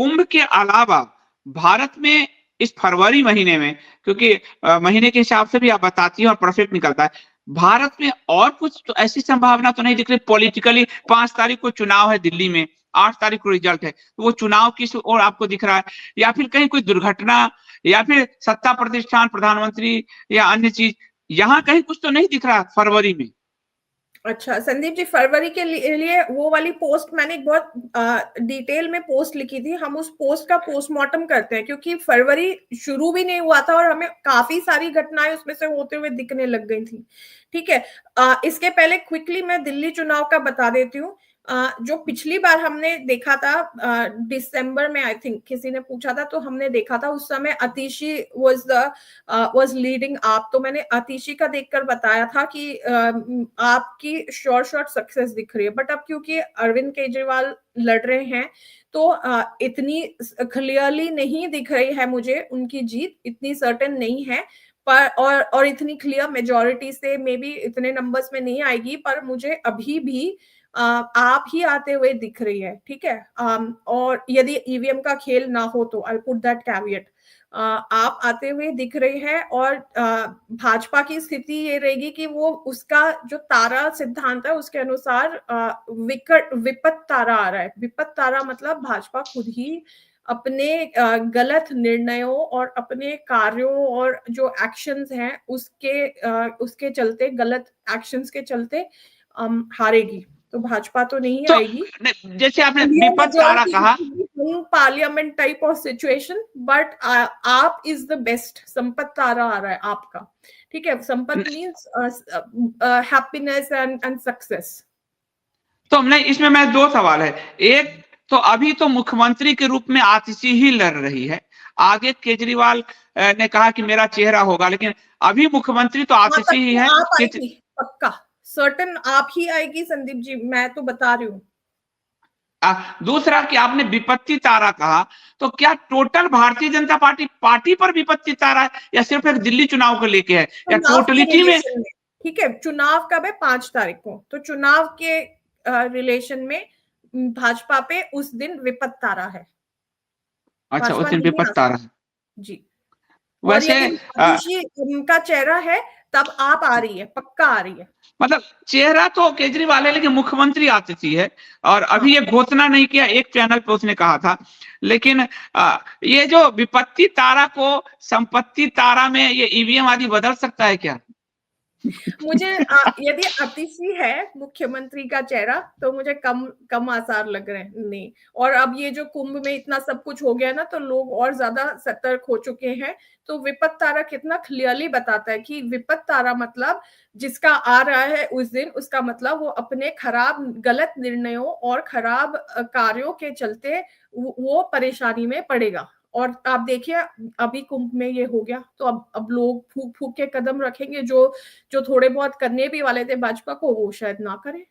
कुंभ के अलावा भारत में इस फरवरी महीने में, क्योंकि महीने के हिसाब से भी आप बताती हैं और परफेक्ट निकलता है, भारत में और कुछ तो ऐसी संभावना तो नहीं दिख रही पॉलिटिकली। 5 तारीख को चुनाव है दिल्ली में, 8 तारीख को रिजल्ट है, तो वो चुनाव किस ओर आपको दिख रहा है? या फिर कहीं कोई दुर्घटना, या फिर सत्ता प्रतिष्ठान, प्रधानमंत्री या अन्य चीज, यहाँ कहीं कुछ तो नहीं दिख रहा फरवरी में? अच्छा संदीप जी, फरवरी के लिए वो वाली पोस्ट मैंने एक बहुत डिटेल में पोस्ट लिखी थी। हम उस पोस्ट का पोस्टमार्टम करते हैं, क्योंकि फरवरी शुरू भी नहीं हुआ था और हमें काफी सारी घटनाएं उसमें से होते हुए दिखने लग गई थी। ठीक है, इसके पहले क्विकली मैं दिल्ली चुनाव का बता देती हूँ। जो पिछली बार हमने देखा था दिसंबर में, आई थिंक किसी ने पूछा था, तो हमने देखा था उस समय अतिशी वाज लीडिंग आप। तो मैंने अतिशी का देखकर बताया था कि आपकी शॉर्ट सक्सेस दिख रही है। बट अब क्योंकि अरविंद केजरीवाल लड़ रहे हैं, तो इतनी क्लियरली नहीं दिख रही है मुझे उनकी जीत, इतनी सर्टेन नहीं है। पर और इतनी क्लियर मेजॉरिटी से मे बी इतने नंबर्स में नहीं आएगी, पर मुझे अभी भी आप ही आते हुए दिख रही है। ठीक है, और यदि ईवीएम का खेल ना हो तो आई पुट दैट कैविएट, आप आते हुए दिख रही है। और भाजपा की स्थिति ये रहेगी कि वो उसका जो तारा सिद्धांत है उसके अनुसार विपत तारा आ रहा है। विपत तारा मतलब भाजपा खुद ही अपने गलत निर्णयों और अपने कार्यों और जो एक्शंस हैं उसके चलते, गलत एक्शंस के चलते हारेगी। तो भाजपा तो नहीं तो आएगी, जैसे आपने विपद तारा कहा, parliament type of situation, but आप इज द बेस्ट। संपत तारा आ रहा है आपका। ठीक है, संपत मीन्स हैप्पीनेस एंड सक्सेस। तो नहीं, इसमें मैं 2 सवाल है। एक तो अभी तो मुख्यमंत्री के रूप में आतिशी ही लड़ रही है, आगे केजरीवाल ने कहा कि मेरा चेहरा होगा, लेकिन अभी मुख्यमंत्री तो आतिशी ही है। आप आएगी पक्का, सर्टेन आप ही आएगी संदीप जी, मैं तो बता रही हूँ। दूसरा कि आपने विपत्ति तारा कहा, तो क्या टोटल भारतीय जनता पार्टी पर विपत्ति तारा है, या सिर्फ एक दिल्ली चुनाव को लेके है, या टोटलिटी में? ठीक है, चुनाव कब है? 5 तारीख को। तो चुनाव के रिलेशन में भाजपा पे उस दिन विपत्ति तारा है। अच्छा, उस दिन विपत्ति तारा है जी। और वैसे यदि उनका चेहरा है तब आप आ रही है, पक्का आ रही है। मतलब चेहरा तो केजरीवाल है, लेकिन मुख्यमंत्री आतिशी है। और अभी ये घोषणा नहीं किया, एक चैनल पे उसने कहा था। लेकिन ये जो विपत्ति तारा को संपत्ति तारा में ये ईवीएम आदि बदल सकता है क्या? मुझे यदि अतिशी है मुख्यमंत्री का चेहरा, तो मुझे कम आसार लग रहे हैं। नहीं, और अब ये जो कुंभ में इतना सब कुछ हो गया ना, तो लोग और ज्यादा सतर्क हो चुके हैं। तो विपत्ति तारा कितना क्लियरली बताता है कि विपत्ति तारा मतलब जिसका आ रहा है उस दिन, उसका मतलब वो अपने खराब गलत निर्णयों और खराब कार्यों के चलते वो परेशानी में पड़ेगा। और आप देखिए अभी कुंभ में ये हो गया, तो अब लोग फूक फूक के कदम रखेंगे। जो थोड़े बहुत करने भी वाले थे भाजपा को, वो शायद ना करें।